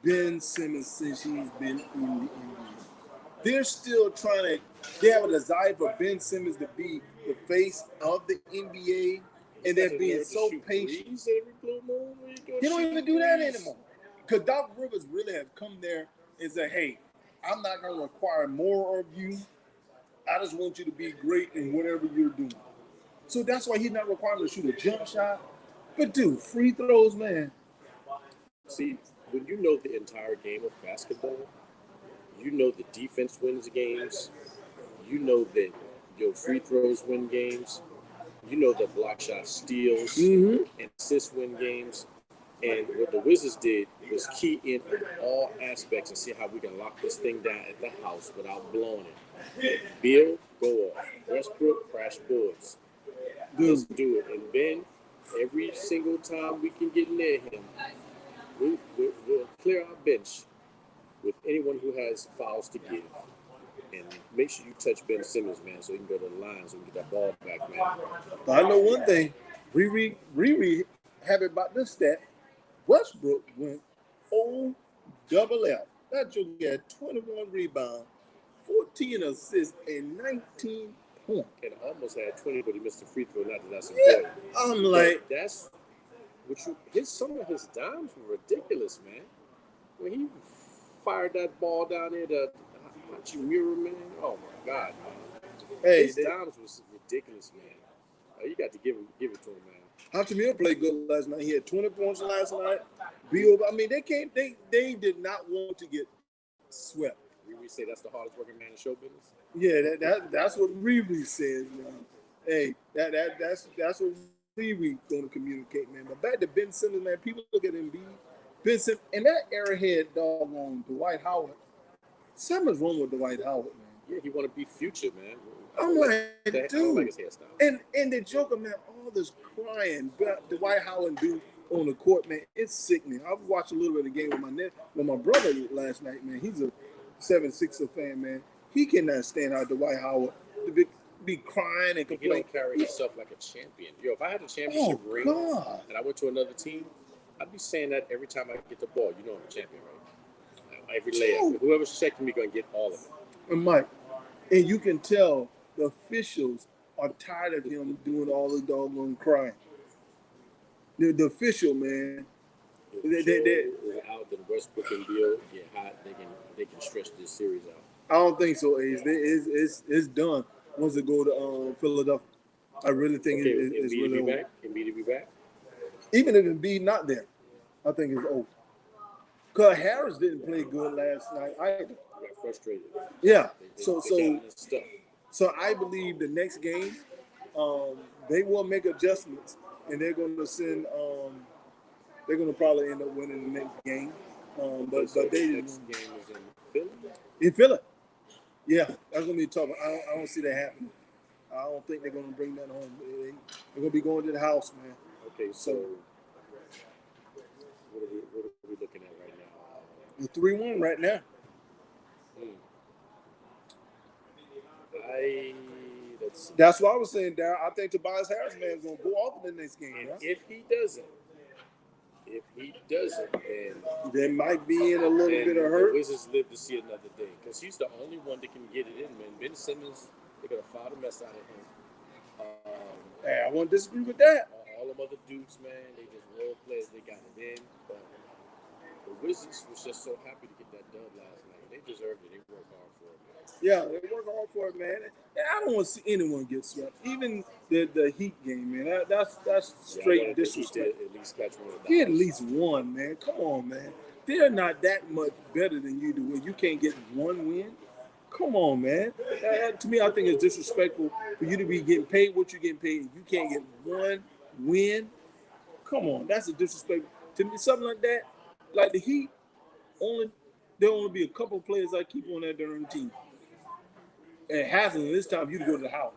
Ben Simmons since he's been in the NBA. They're still trying to. They have a desire for Ben Simmons to be the face of the NBA, and they're being so patient. They don't even do that anymore. Because Doc Rivers really has come there and said, "Hey, I'm not going to require more of you. I just want you to be great in whatever you're doing." So that's why he's not required to shoot a jump shot. But dude, free throws, man. See, when you know the entire game of basketball, you know the defense wins games. You know that your free throws win games. You know that block shot steals and assists win games. And what the Wizards did was key in on all aspects and see how we can lock this thing down at the house without blowing it. Bill, go off. Westbrook, crash boards. Let's do it. And Ben, every single time we can get near him, we'll clear our bench with anyone who has fouls to give. And make sure you touch Ben Simmons, man, so he can go to the line so we can get that ball back, man. I know one thing. Riri have it about this stat. Westbrook went OFF. That joke had 21 rebounds, 14 assists, and 19 points. And almost had 20, but he missed the free throw. Not that that's important. I'm like, but that's some of his dimes were ridiculous, man. When he fired that ball down there to Hachimura, man. Oh my God, man. Hey, his dimes was ridiculous, man. You got to give it to him, man. Hachimura played good last night. He had 20 points last night. I mean, they did not want to get swept. Riri say that's the hardest working man in show business. Yeah, that's what Riri says, man. Hey, that's what Riri gonna communicate, man. But back to Ben Simmons, man. People look at Embiid, Ben Simmons, and that airhead dog on Dwight Howard. Something's wrong with Dwight Howard, man. Yeah, he want to be future, man. I'm like, dude. Like his hairstyle. And the Joker, man, all this crying, Dwight Howard do on the court, man, it's sickening. I watched a little bit of the game with my brother last night, man. He's a 76er fan, man. He cannot stand out Dwight Howard to be crying and complaining. He don't carry himself like a champion. Yo, if I had a championship ring and I went to another team, I'd be saying that every time I get the ball. You know I'm a champion, right? Every layup. Whoever's checking me going to get all of it. And Mike, and you can tell the officials are tired of him doing all the doggone crying. The official, man. They're out. The Westbrook and Bill get hot. They can stretch this series out. I don't think so, Ace. It's done once they go to Philadelphia. I really think it's really over. Embiid be back. Even if Embiid not there, I think it's over. Because Harris didn't play good last night either. Got frustrated. Yeah. So I believe the next game, they will make adjustments, and they're going to send. They're going to probably end up winning the next game. But they next game is in Philly. In Philly, yeah, that's going to be tough. I don't see that happening. I don't think they're going to bring that home. They're going to be going to the house, man. Okay, so what are we looking at right now? We're 3-1 right now. That's what I was saying, Darryl. I think Tobias Harris, man, is going to go off in the next game. And right? If he doesn't, then there might be in a little bit of hurt. The Wizards live to see another day because he's the only one that can get it in, man. Ben Simmons, they're going to foul the mess out of him. Hey, I won't disagree with that. All them other dudes, man, they just role players. They got it in. But the Wizards was just so happy to get that dub last night. They deserved it. They worked hard for it, man. Yeah, they work hard for it, man. I don't want to see anyone get swept. Even the Heat game, man. That's straight disrespect. At least catch one. He at least one, man. Come on, man. They're not that much better than you do. When you can't get one win, come on, man. To me, I think it's disrespectful for you to be getting paid what you're getting paid. You can't get one win. Come on, that's a disrespect to me. Something like that, like the Heat, there'll only be a couple of players I keep on that during the team. And Haslem, this time you to go to the house.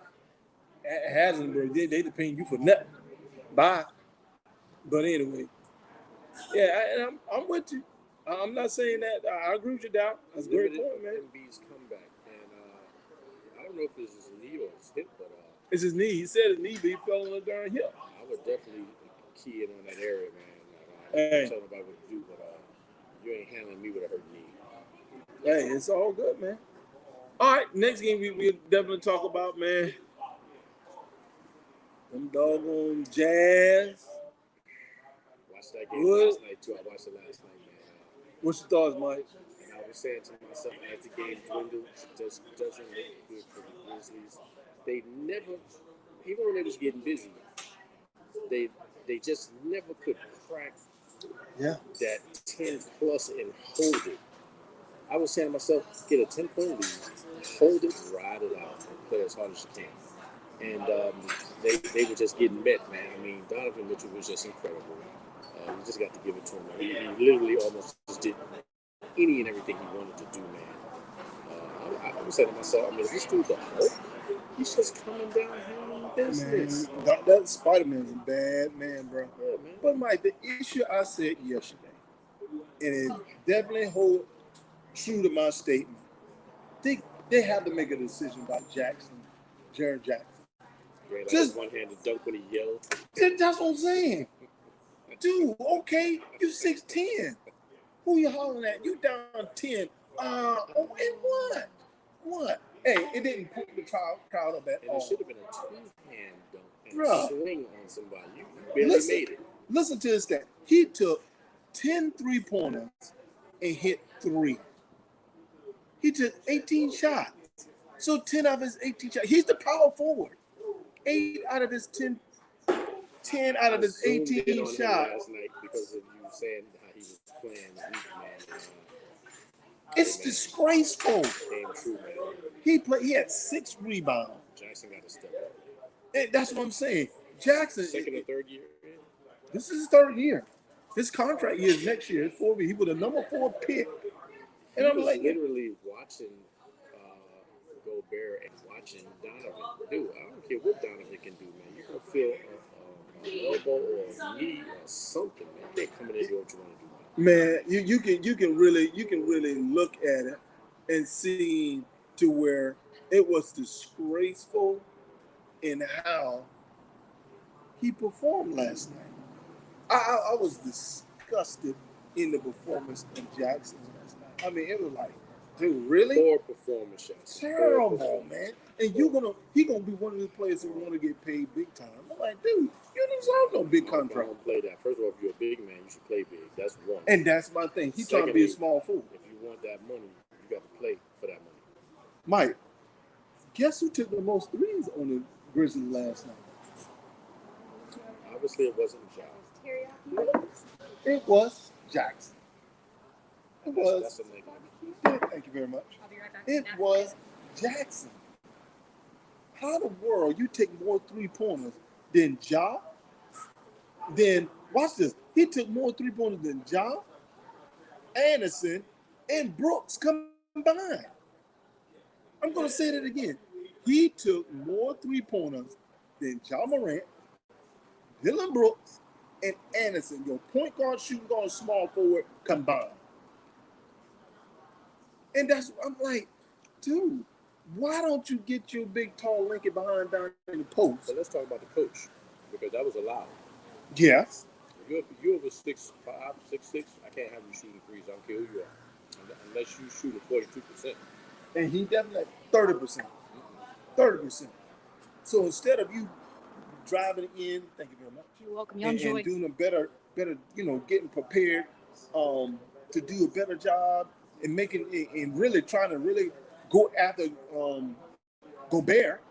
Haslem, bro, they paying you for nothing. Bye. But anyway, yeah, I'm with you. I'm not saying that. I agree with you, Dow. That's a great point, man. Embiid's comeback, and I don't know if it's his knee or his hip, but it's his knee. He said his knee, but he fell on the darn hip. I would definitely key in on that area, man. Hey. I'm telling nobody what to do, but you ain't handling me with a hurt knee. Hey, it's all good, man. All right, next game we'll definitely talk about, man. Them doggone Jazz. Watched that game last night, too. I watched it last night, man. What's your thoughts, Mike? And I was saying to myself, as the game dwindled, just doesn't look good for the Grizzlies. They never, even when they was getting busy, they just never could crack that 10 plus and hold it. I was saying to myself, get a 10-point lead, hold it, ride it out, and play as hard as you can. And they were just getting met, man. I mean, Donovan Mitchell was just incredible. You just got to give it to him. He literally almost just did any and everything he wanted to do, man. I was saying to myself, I mean, is this dude the Hulk? He's just coming down handling business. Man, that Spider-Man's a bad man, bro. Yeah, man. But, Mike, the issue I said yesterday, and it definitely hold true to my statement, they have to make a decision about Jared Jackson. Yeah, just one-handed dunk when he yelled. That's what I'm saying. Dude, okay, you 6'10". Who you hollering at? You down 10. And what? What? Hey, it didn't put the crowd up at all. It should have been a two-hand dunk and swing on somebody. You barely made it. Listen to this stat. He took 10 3-pointers and hit 3. He took 18 shots. So 10 of his 18 shots. He's the power forward. 8 out of his 10 out of his 18 shots. Last night because of you saying how he was playing the weak man. It's disgraceful. Came true, man. He had 6 rebounds. Jackson got to step up. And that's what I'm saying. Jackson. Second or third year? This is his 3rd year. His contract year is next year. He was a number 4 pick. And I'm like, literally watching Gobert and watching Donovan. Dude, I don't care what Donovan can do, man. You can feel an elbow or a knee or something, man. They're coming in here what you want to do, man. You can really look at it and see to where it was disgraceful in how he performed last night. I was disgusted in the performance of Jackson last night. I mean, it was like, dude, really? Poor performance shots. Terrible, man. And he gonna be one of the players who want to get paid big time. I'm like, dude, you deserve no big contract. Don't play that. First of all, if you're a big man, you should play big. That's one. And that's my thing. He's trying to be a small fool. If you want that money, you got to play for that money. Mike, guess who took the most threes on the Grizzlies last night? Obviously, it wasn't Giles. It was Jackson. It was. That's a negative. Thank you very much. I'll be right back. It was Jackson. How in the world you take more 3-pointers than Ja? Then watch this. He took more 3-pointers than Ja, Anderson, and Brooks combined. I'm going to say that again. He took more 3-pointers than Ja Morant, Dylan Brooks, and Anderson, your point guard, shooting guard, small forward combined. And that's I'm like, dude, why don't you get your big tall Lincoln behind down in the post? But let's talk about the coach, because that was allowed. Yes. You're over 6'5", 6'6". I can't have you shooting threes. I don't care who you are, unless you shoot at 42%. And he definitely 30%. 30%. So instead of you driving in, thank you very much. You're welcome. And doing a better, getting prepared to do a better job and making and really trying to really go after Gobert.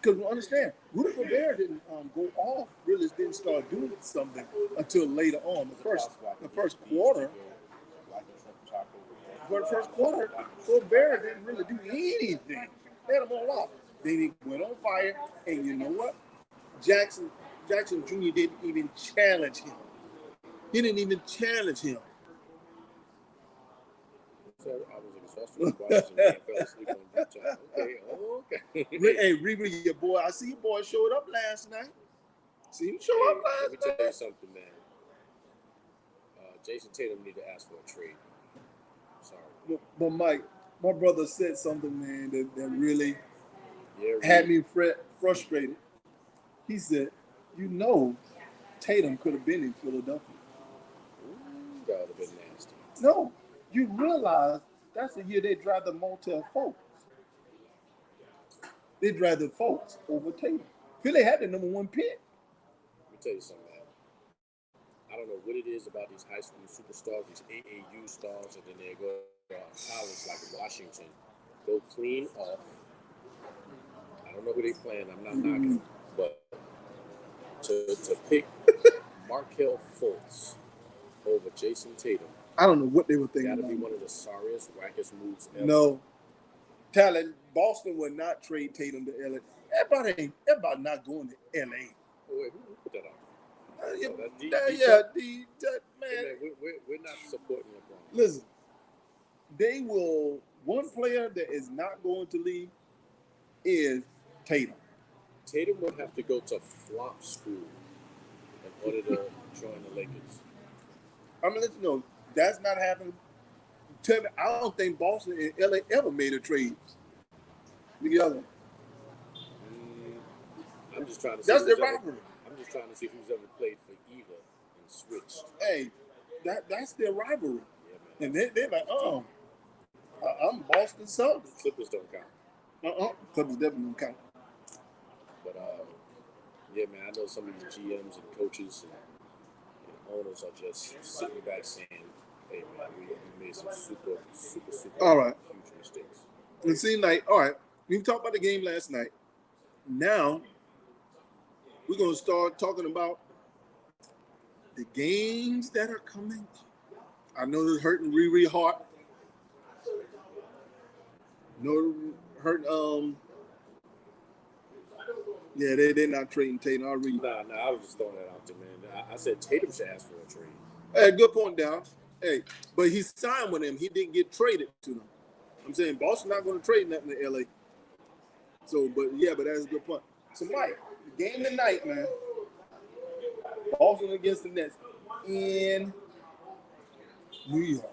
Because understand, Rudy Gobert didn't go off, really didn't start doing something until later on. The first quarter, Gobert didn't really do anything. They had him all off. Then he went on fire, and you know what? Jackson Jr. didn't even challenge him. He didn't even challenge him. So I was exhausted watching and fell asleep on that time. Okay. Hey, Riri, your boy, I see your boy showed up last night. See him show up last let me tell you something, man. Jason Tatum need to ask for a trade. Sorry. But Mike, my brother said something, man, that really had me frustrated. He said, you know, Tatum could have been in Philadelphia. Ooh, that would have been nasty. No, you realize that's the year they drafted Motel Folks. They drafted Folks over Tatum. Philly had the number 1 pick. Let me tell you something, man. I don't know what it is about these high school superstars, these AAU stars, and then they go to college like Washington, go clean off. I don't know who they playing. I'm not knocking them, but to pick Markelle Fultz over Jason Tatum. I don't know what they were thinking. Got to be one of the sorriest, wackest moves ever. No. Talent, Boston would not trade Tatum to LA. Everybody not going to LA. Oh, wait, who put that on? Man. We're not supporting LeBron. Listen, they will. One player that is not going to leave is Tatum. Tatum would have to go to flop school in order to join the Lakers. I'm gonna let you know that's not happening. Tell me, I don't think Boston and LA ever made a trade together. I'm just trying to see. That's their rivalry. I'm just trying to see who's ever played for either and switched. Hey, that's their rivalry. Yeah, man. And they're like, I'm Boston Celtics. Clippers don't count. Clippers definitely don't count. But yeah, man, I know some of the GMs and coaches and owners are just sitting back saying, "Hey, man, we made some super all right, huge mistakes." It seemed like, all right, we talked about the game last night. Now we're gonna start talking about the games that are coming. I know it's hurting Riri heart. No hurting yeah, they're not trading Tatum. I'll read. Nah, I was just throwing that out there, man. I said Tatum should ask for a trade. Hey, good point, Down. Hey, but he signed with him. He didn't get traded to them. I'm saying Boston not going to trade nothing to LA. So, but that's a good point. So, Mike, game tonight, man. Boston against the Nets in New York.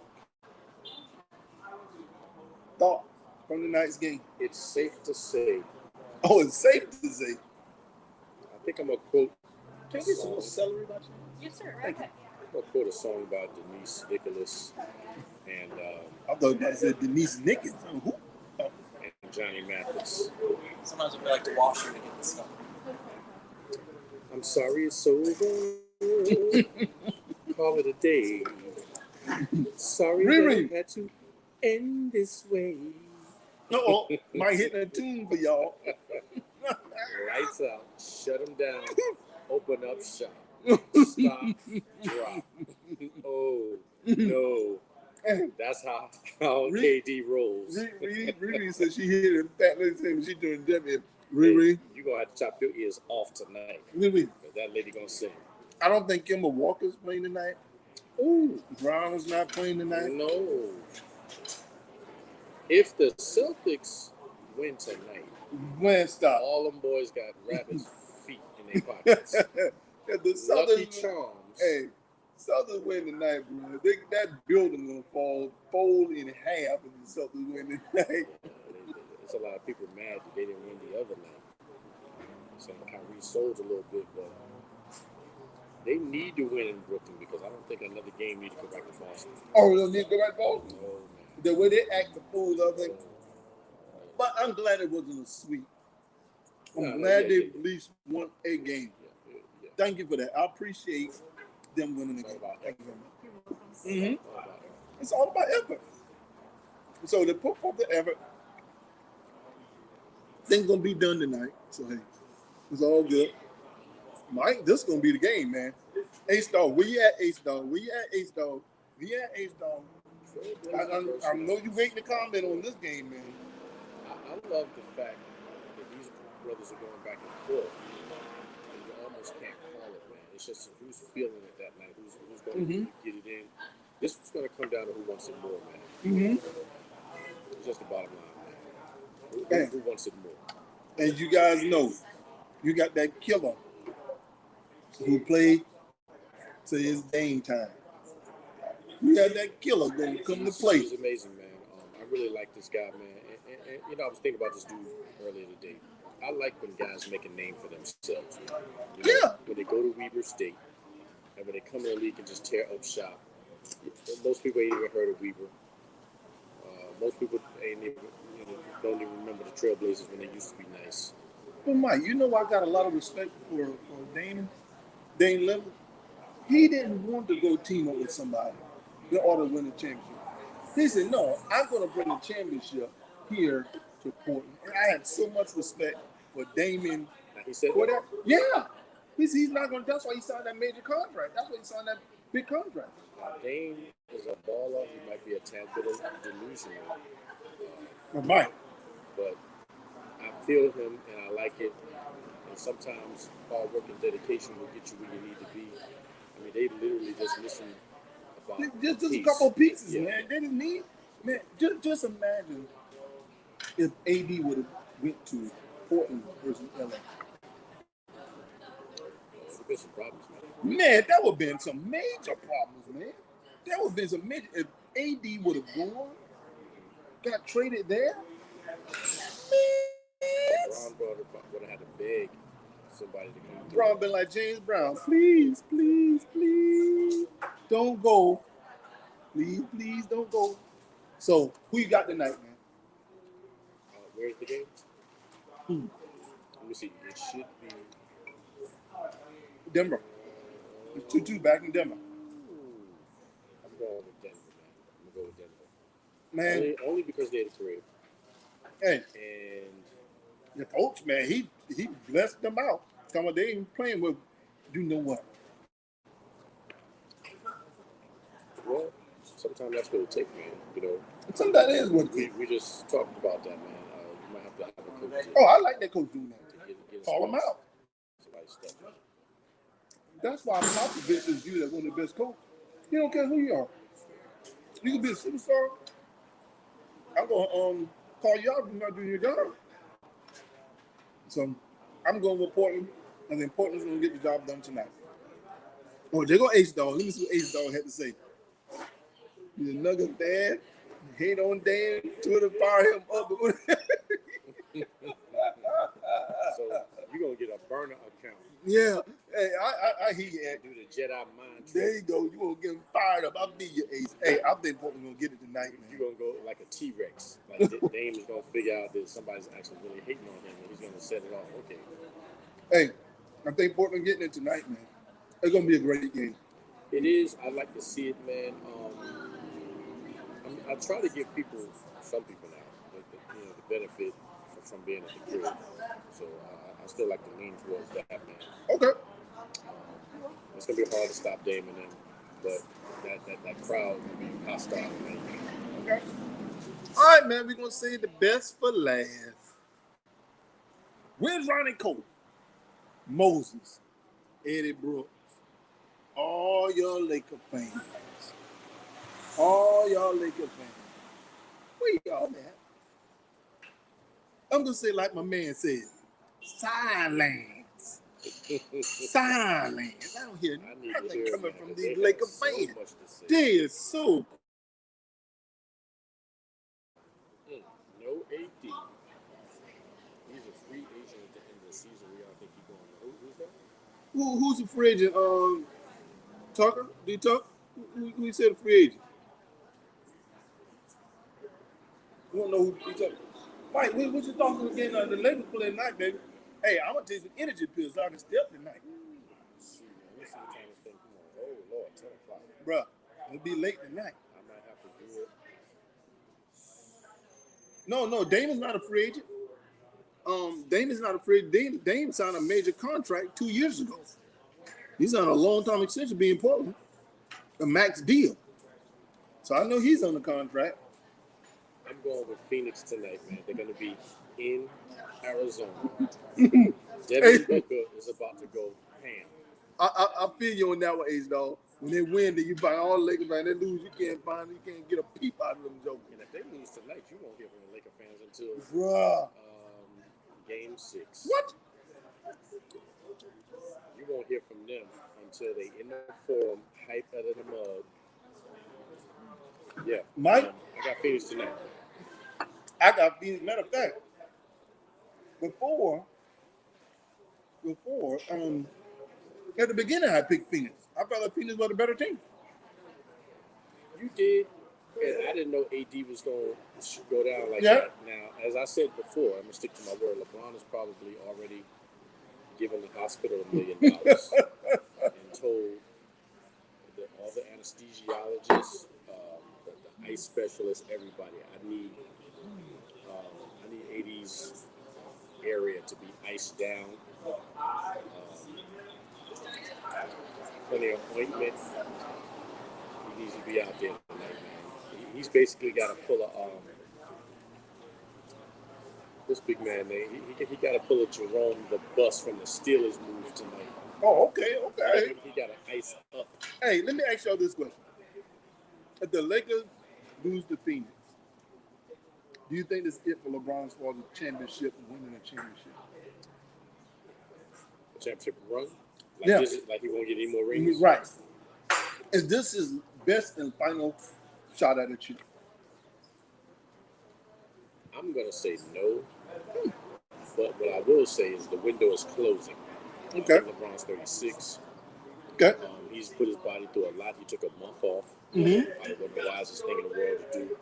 Thought from tonight's game. It's safe to say. Oh, it's safe to say. I think I'm going to quote. Can you get some more celery about you? Yes, sir. Right ahead. I'm going to quote a song by Denise Nicholas and I thought I said Denise Nichols. Who? And Johnny Mathis. Sometimes I feel like to wash her to get this stuff. I'm sorry it's over. Call it a day. Sorry that it had to end this way. Uh-oh. Might hit a tune for y'all. Lights out. Shut them down. Open up shop. Stop. Drop. Oh, no. That's how KD rolls. Riri said she hit him fat lady saying she doing Debbie. Riri. You're going to have to chop your ears off tonight. Riri. That lady going to sing. I don't think Kemba Walker's playing tonight. Ooh. Brown is not playing tonight. No. If the Celtics win tonight, stop. all them boys got rabbit's feet in their pockets. The Lucky Charms. Hey, Celtics win tonight, bro. That building gonna fold in half if the Celtics win tonight. There's a lot of people mad that they didn't win the other night. So Kyrie sold a little bit, but they need to win in Brooklyn because I don't think another game needs to go back to Boston. Oh, they'll need to go back to Boston? Oh, man. The way they act the fools, I think. But I'm glad it wasn't a sweep. I'm glad they at least won a game. Yeah. Thank you for that. I appreciate them winning the game. Thank you very much. It's all about effort. So they put forth the effort. Things gonna be done tonight. So hey, it's all good. Mike, this is gonna be the game, man. Ace-Dog, where you at, Ace-Dog? Where you at, Ace-Dog? Where you at, Ace-Dog? I know you waiting to comment on this game, man. I love the fact that these brothers are going back and forth. And you almost can't call it, man. It's just who's feeling it that night, who's going to get it in. This is going to come down to who wants it more, man. It's just the bottom line, man. Who wants it more? And you guys know, you got that killer who played to his Dame time. You got that killer going to come to play. He's amazing, man. I really like this guy, man. And you know, I was thinking about this dude earlier today. I like when guys make a name for themselves. You know, Yeah. When they go to Weber State and when they come in the league and just tear up shop. Most people ain't even heard of Weber. Most people ain't even, don't even remember the Trailblazers when they used to be nice. But Mike, you know I got a lot of respect for Dame Lillard. He didn't want to go team up with somebody in order to win the championship. He said, no, I'm going to bring the championship here to Portland. And I had so much respect for Damon. He said that? Yeah. He's not going to, that's why he signed that major contract. That's why he signed that big contract. Dame is a baller. He might be a tad bit delusional. Mike. But I feel him and I like it. And sometimes hard work and dedication will get you where you need to be. I mean, they literally just missing about just a couple of pieces, man. They didn't need, man. Just imagine if AD would have went to Portland versus LA. There's been some problems, man. Man, that would have been some major problems, man. That would have been some major. If AD would have gone, got traded there, Brown would have had to beg somebody to come. Brown been like James Brown, please, please, please, don't go. Please, please, don't go. So, who you got tonight, man? Where's the game? Let me see. It should be Denver. It's 2-2 back in Denver. I'm going with Denver, man. I'm going to go with Denver. Man. Only because they're the crib. Hey. And the coach, man, he blessed them out. Come on, they ain't playing with, you know what? Well, sometimes that's what it takes, man. You know. Sometimes that is what it takes. We just talked about that, man. You might have to have a coach. Oh, I like that coach doing that. Get Call him out. Somebody step up. That's why Popovich is viewed as one of the best coaches. You don't care who you are. You can be a superstar. I'm gonna call you out if you're not doing your job. So I'm going with Portland. I think Portland's gonna get the job done tonight. Oh, there go Ace Dog. Let me see what Ace Dog had to say. He's a Nugget dad. Hate on Dan. Twitter fire him up. So you're gonna get a burner account. Yeah. Hey, I hear you. Do the Jedi mind trick. There you go. You gonna get him fired up. I'll be your Ace. Hey, I think Portland's gonna get it tonight, man. You're gonna go like a T-Rex. Like Dame is gonna figure out that somebody's actually really hating on him, and he's gonna set it off. Okay. Hey, I think Portland getting it tonight, man. It's gonna be a great game. It is. I like to see it, man. I try to give some people now, the benefit from being at the crib. So I still like to lean towards that, man. Okay. It's gonna be hard to stop Dame and them, but that crowd will be hostile, man. Okay. All right, man. We're gonna say the best for last. Where's Ronnie Cole? Moses, Eddie Brooks, all your Laker fans. All y'all Laker fans. Where y'all at? I'm gonna say like my man said, silence. Silence. I don't hear nothing coming from these Laker fans. They is so. No AD. He's a free agent at the end of the season. We all think he's going. Who's that? Who's a free agent? Tucker? D Tuck? Who said a free agent? You don't know who D Tucker? Mike, what you thoughts on getting the Lakers play tonight, baby? Hey, I'm gonna take some energy pills so I can step tonight. Oh Lord, 10 o'clock. Bruh, it'll be late tonight. I might have to do it. No, Damon's not a free agent. Damon's not a free agent. Dame signed a major contract 2 years ago. He's on a long-term extension being Portland. A max deal. So I know he's on the contract. I'm going with Phoenix tonight, man. They're going to be in Arizona. Devin Booker is about to go ham. I feel you on that one, Ace Dog. When they win, then you find all the Lakers fans. They lose, you can't get a peep out of them jokers. And if they lose tonight, you won't hear from the Laker fans until Bruh. Game 6. What? You won't hear from them until they in the forum, hype out of the mug. Yeah, Mike, I got Phoenix tonight. I got Phoenix. Matter of fact, before, at the beginning, I picked Phoenix. I felt like Phoenix was a better team. You did, and I didn't know AD was going to go down like Yeah. that. Now, as I said before, I'm going to stick to my word. LeBron is probably already given the hospital $1 million and told all the anesthesiologists, the ice specialists, everybody, I need AD's area to be iced down. Plenty of ointment. He needs to be out there tonight, man. He's basically got to pull a this big man, he got to pull a Jerome the bus from the Steelers move tonight. Oh, okay. He got to ice up. Hey, let me ask y'all this question: if the Lakers lose to Phoenix, do you think this is it for LeBron as far as the championship and winning a championship? A championship run? Yeah. Like he won't get any more rings? Right. Is this his best and final shot at a chip? I'm going to say no. But what I will say is the window is closing. Okay. LeBron's 36. Okay. He's put his body through a lot. He took a month off. Mm-hmm. Probably wasn't the wisest thing in the world to do.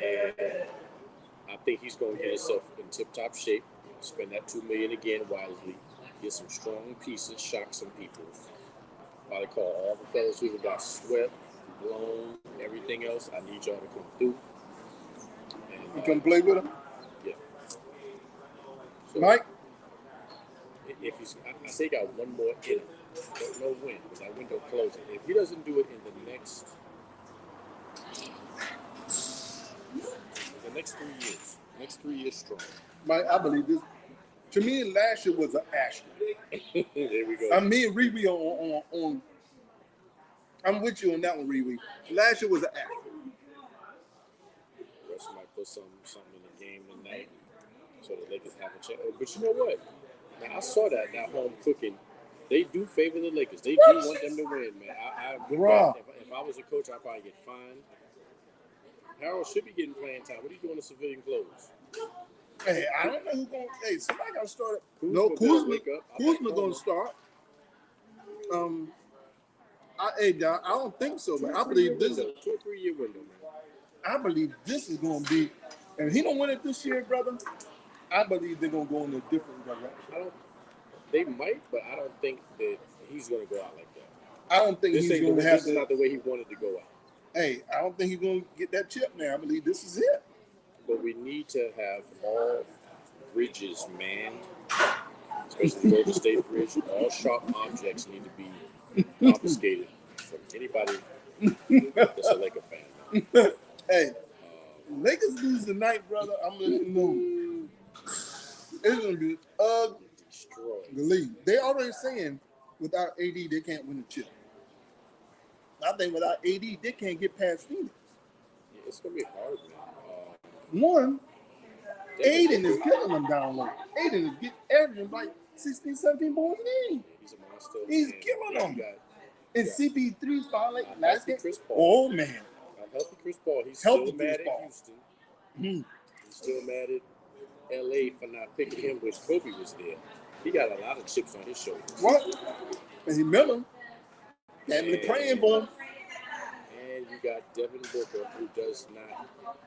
And I think he's going to get himself in tip-top shape. Spend that $2 million again wisely. Get some strong pieces. Shock some people. Probably call all the fellas who got swept, blown, everything else. I need y'all to come through. And, You come play with him? Yeah. So, Mike? If he's, I say he got one more in him. Don't know when, but that window closing. If he doesn't do it in the next 3 years strong. Mike, I believe this. To me, last year was an asterisk. There we go. I mean, Riri on. I'm with you on that one, Riri. Last year was an asterisk. Russ might put something in the game tonight so the Lakers have a chance. But you know what? Now, I saw that home cooking. They do favor the Lakers. They do want them to win, man. If I was a coach, I'd probably get fined. Harold should be getting playing time. What are you doing in civilian clothes? Hey, I don't know who's going to. Hey, somebody got to start. Kuzma going to start. I don't think so, but I believe this is a 2 or 3 year window, man. I believe this is going to be, and if he don't win it this year, brother, I believe they're going to go in a different direction. They might, but I don't think that he's going to go out like that. I don't think he's going to have This is not the way he wanted to go out. Hey, I don't think he's going to get that chip now. I believe this is it. But we need to have all bridges manned, especially the Golden State Bridge. All sharp objects need to be confiscated from anybody that's a Laker fan. Hey, Lakers lose tonight, brother. I'm going to let you know. It's going to be ugly. Destroyed. They already saying without AD, they can't win a chip. I think without AD, they can't get past Phoenix. Yeah, it's going to be hard, man. One, Aiden is killing them down low. Aiden is averaging like 16, 17 balls a game. He's a monster. He's killing them. And CP3's finally last game. Oh, man. A healthy Chris Paul. He's still mad at Houston. Mm-hmm. He's still mad at LA for not picking him when Kobe was there. He got a lot of chips on his shoulders. What? And he remember him. Had me praying for him. And you got Devin Booker, who does not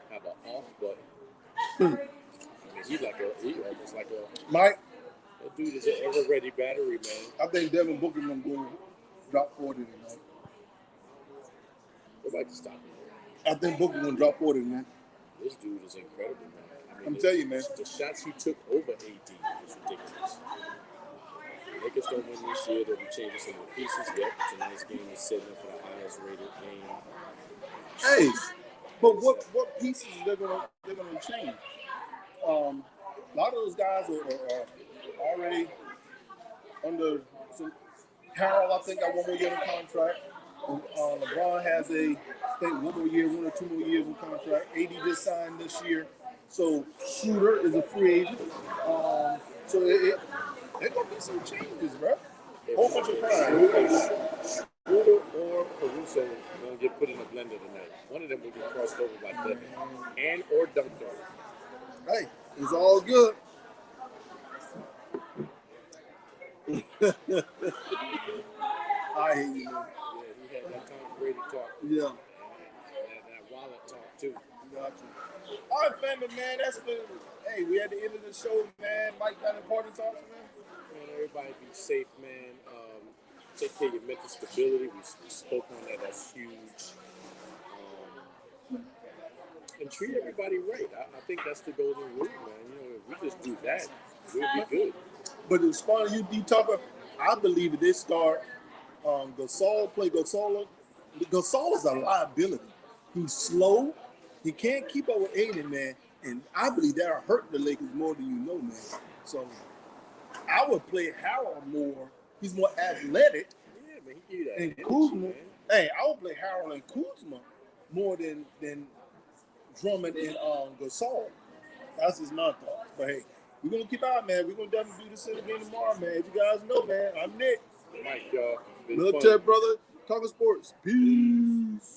have an off button. I mean, he almost like a Mike. That dude is an ever-ready battery, man. I think Devin Booker gonna go drop 40 tonight. Nobody can stop him. I think Booker gonna drop 40 tonight. This dude is incredible, man. I mean, I'm telling you, man. The shots he took over AD is ridiculous. Lakers don't win this year. They'll be changing some of the pieces. Yep, tonight's game is setting up for the highest rated game. Hey, but what pieces they're gonna change? A lot of those guys are already under some. Harold, I think, got 1 more year in contract. LeBron has I think 1 more year, 1 or 2 more years in contract. AD just signed this year, so Shooter is a free agent. So there gonna be some changes, bro. Whole bunch of pride. Schroeder or Caruso gonna get put in a blender tonight. One of them will get crossed over by Devin and or dunked on. Hey, it's all good. I hate you, man. Yeah, he had that Tom Brady talk. Yeah. And that wallet talk too. Gotcha. All right, family, man. That's the. Hey, we at the end of the show, man. Mike got important thoughts, man. Man, everybody be safe, man. Take care of your mental stability. We spoke on that. That's huge. And treat everybody right. I think that's the golden rule, man. You know, if we just do that, we'll be good. But as far as you talk about, I believe if they start Gasol play Gasol. Gasol is a liability. He's slow. He can't keep up with Aiden, man. And I believe that'll hurt the Lakers more than you know, man. So I would play Harold more. He's more athletic. Yeah, man, he give you that And energy, Kuzma. man. Hey, I would play Harold and Kuzma more than Drummond and Gasol. That's just my thoughts. But hey, we're gonna keep out, man. We're gonna definitely do this again tomorrow, man. As you guys know, man, I'm Nick. Mike, y'all. Been Lil fun. Ted, brother. Talking sports. Peace.